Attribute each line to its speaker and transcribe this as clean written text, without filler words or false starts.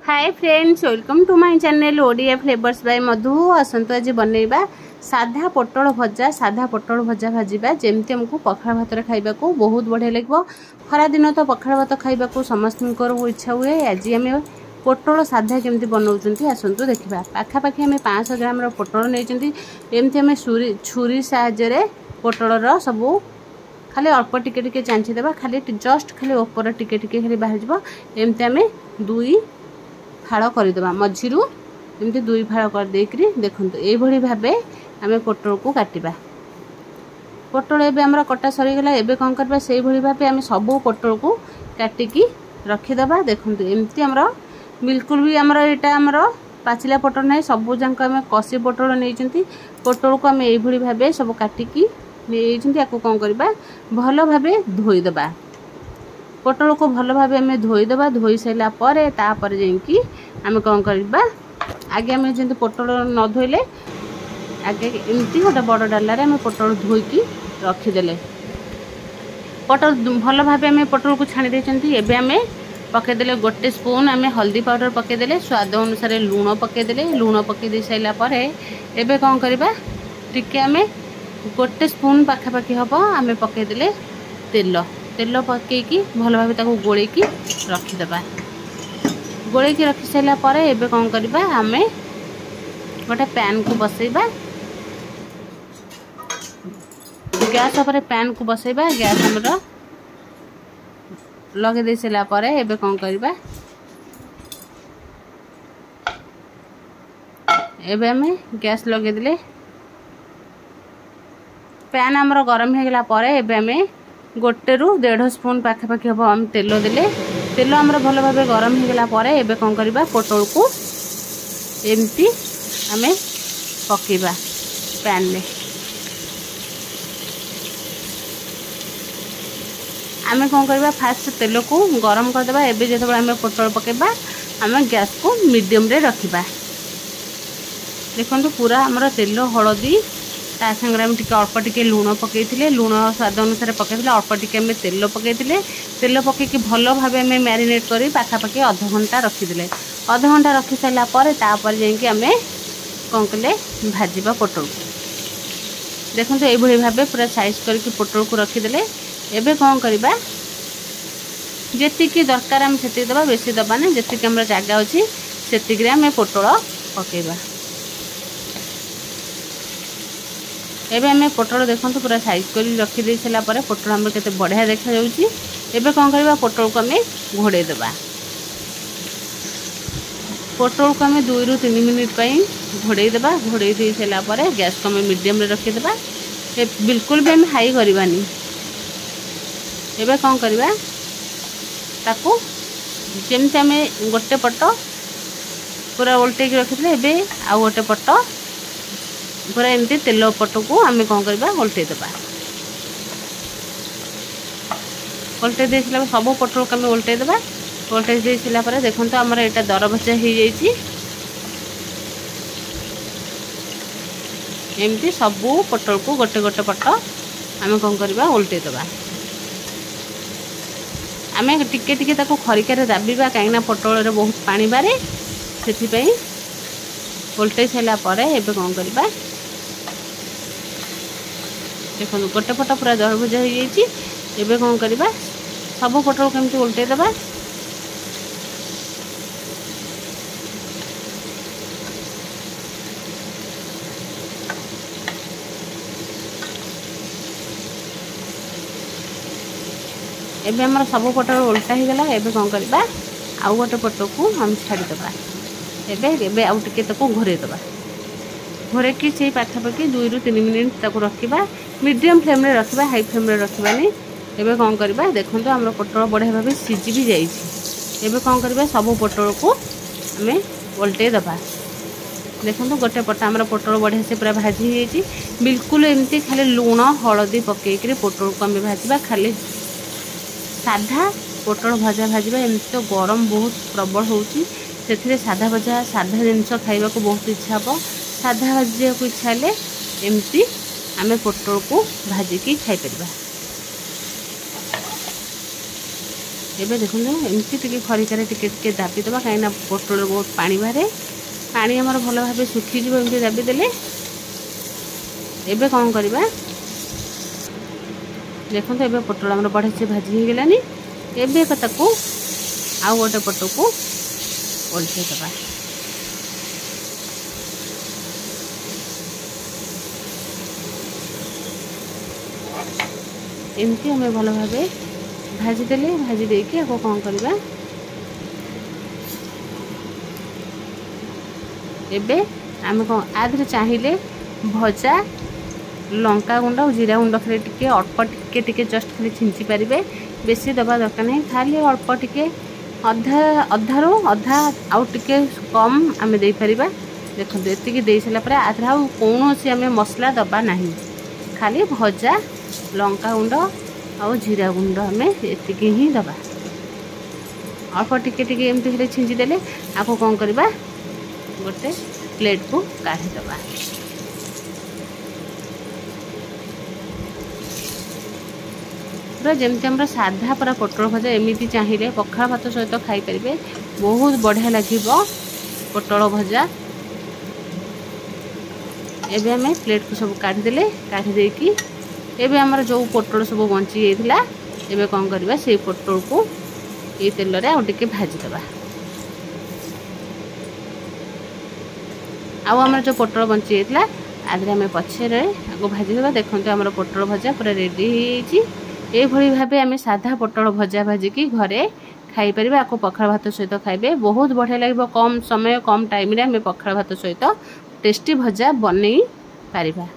Speaker 1: Hi friends, welcome to my channel Odia flavours by Madhu. आसंतु आज बनैबा साधा पोटल भजा। साधा पोटल भजा भाजिबा जेमती हमको पखाड़ भात खाइबा को बहुत बढ़िया लगे। खरा दिन तो पखाड़ भात खाइबा को समस्त इच्छा हुए। आज आम पोटल साधा केमती बनाऊँ आसंतु देखा। पाखापाखि आम 500 ग्राम पोटल नहीं एमती आम छुरी साहाय्य पोटलर सबू खाली अल्प टिके टिके चांचीदेवा। खाली जस्ट खाली ऊपर टिके टिके खाली बाहर जाव। एमती आम दुई फाड़ करदेवा। मझीरू एमती दुई फाड़ करदेकरी देखो ये भाव आम पोटल को काटिबा। पोटल एबे हमरा कटा सरीगला। एबे कौन करबा से भाव आम सबू पोटल को काटिकी रखीदबा। देखो एमती हमरा बिल्कुल भी हमरा एटा हमरा पाचिला पोटल नहीं, सबू जाक आम कसी पोटल नहीं। पोटल को आम ये भाव सब काटिकी नहीं कौन करबा भल भाव धोईदबा। पोटल को भल भाव आम धोईदबा। धोई सारा पर तापर जाकि आम कौन करबा आगे आम जब पोटल न धोइले आगे एमती गोटे बड़ डालारे आम पोटल धोईकी रखीदे। पोटल भल भाव आम पोटल को छाणी देइछंती। एबे आम पकईदे गोटे स्पून आम हल्दी पाउडर पकईदे। स्वाद अनुसार लुण पकईदे। लुण पकई दे सारा पर एबे कौन करबा टिके आम गोटे स्पून पाखापाखि हम आम पकईदे तेल। तेल पकईकी भल भाव ताको गोलेकी रखीदबा। गोलेकी रखी सारा पर एबे कौन करबा आम गोटे पैन को बसैबा। गैस पर पैन को बसैबा। गैस हमर लगे दे सारा पर एबे कौन करबा एबे आम गैस लगे देले। पैन आमर गरम होगला पर एबे आम गोटे रु 1.5 स्पून पाखापाखि हम आम तेल देले। तेल आमर भल भाव गरम होगला पर एबे कौन करबा पोटल को एमती आम पकेबा पैन में। आम कौन करबा फास्ट तेल को गरम करदेबा। एबे जब आम पोटल पकेबा आम गैस को मीडियम रे रखिबा। देखो पूरा आमर तेल हलदी ता संगे आम टिके अल्प टिके लुण पकईले। लुण स्वाद अनुसार पकईले। अल्प टिके आम तेल पकईले। तेल पकईकी भल भाव आम मैरिनेट कर पाखापाखि आधा घंटा रखीदे। आधा घंटा रखी सारा पर तापर जाकि आम कौन कले भाजवा पोटल को। देखो ये भाव पूरा साइज करके पोटल को रखीदे। एबे कौन करबा जेतिकी दरकार आम सेतिक दबा। बेसी दबा ना, जेतिकी हमर जागा अछि सेतिक रे आम पोटल पकेबा। एबे आम पोटल देखो पूरा साइज कर रखी दे सारा पर पोटल आम केते बढ़िया देखा जाउची। एबे कौन करबा पोटल को आम घोड़े देबा। पोटल को आम 2 ରୁ 3 मिनिट पई घोड़े देबा। घोड़े दे सारा पर गैस को आम मीडियम रे रखी देबा। बिल्कुल भी आम हाई करबानी। एबे कौन करबा ताको जेमती आम गोटे पट पूरा उल्टे की रखी। एबे आ गोटे पट पूरा एमती तेल पट को आम कौन करबा उल्टे देबा। उल्टे दे सारा सब पोटल को आम उल्टे देबा। उल्टे दे सारा पर देखो तो आमर एटा दर भजा हो जाइए। एमती सबू पोटल को गोटे गोटे पट आम कौन करबा उल्टे देबा। आम टिके टिके ताको खरिकार दाबिबा कहीं पोटल रे बहुत पानी बारे से उल्टे सारा पर एबे कौन करबा देखो गोटे पट पूरा दर भजा हो जाइए। एबे कौन करबा सब पोटल केमती उल्टे देबा। एबे हमर सब पोटल उल्टा हो गला। एबे कौन करबा आउ गोटे पट को हम छाड़ी देबा। एबे एबे आउ टिके ताको घोरे देबा। घोरे की से पाखापाखि 2 ରୁ 3 मिनिट ताको रखिबा। मीडियम फ्लेम रे रखिबा, हाई फ्लेम रे रखिबानी। एबे कौन करबा देखो तो हमर पोटल बढ़िया भाव सिझी भी जाइए। एबे कौन करबा सब पोटल को आम उल्टे देबा। देखो तो गोटे पट हमर पोटल बढ़िया से पूरा भाजी जाइए। बिल्कुल एमती खाली लुण हलदी पकईकरी पोटल को आम भाजवा। खाली साधा पोटल भजा भाजवा। एमती तो गरम बहुत प्रबल होउची से साधा भजा साधा जिनस खाइबा को बहुत इच्छा हम। साधा भाजा को इच्छा है एमती आम पोटल को भाजिकी खाई परिबा। एबे देखो एमती टिके खरिकार टिके दाबीदबा कहीं पोटल बहुत पानी बाहर पानी आमर भल भाव सुखीज एमती दाबीदेले एबे कौन करवा देखो एबे पोटल आमर बढ़े से भाजी हो गलानी एबे ताकू आउ गोटे पट को ओल्टे दबा एमती आम भल भाव भाजीदेले भाजी देकी आपको कौन करवा एबे आम कौन आधे चाहिए भजा लंका गुंड और जीरा गुंड खाली टिके अल्प टिके जस्ट खाली छिंची पारे बेसी दबा दरकार नहीं खाली अल्प टिके अधा अधारू अधा आउ टिके कम आम दे पारिबा देखो एतिकी दे सारा पर आधे आउ कौन आम मसला दबा नहीं खाली भजा लंका गुंड और जीरा गुंड आम एतिकी ही दबा अल्प टिके टिके एमती खाली छिंची देले आपको कौन करवा गोटे प्लेट को काढ़ी दबा पूरा जमती आम साधा पूरा पोटल भजा एमती चाहिए पखाल भात सहित खाई पारे बहुत बढ़िया लगे पोटल भजा एबे आम प्लेट को सब काढ़ीदे काढ़ी देकी एबे आमर जो पोटल सब बंची जाइला एबे कौन करवा से पोटल को ये तेल रे आउ टिके भाजीदबा आउ आमर जो पोटल बंची जाइला आधे आम पछे आगो भाजीदबा देखो आमर पोटल भजा पूरा रेडी ये भाव आम साधा पोटल भजा भाजिकी घरे खाई पारे आपको पखाल भात सहित खाइबे बहुत बढ़िया लगे कम समय कम टाइम रे आम पखाल भात सहित टेस्टी भजा बनई पारिबा।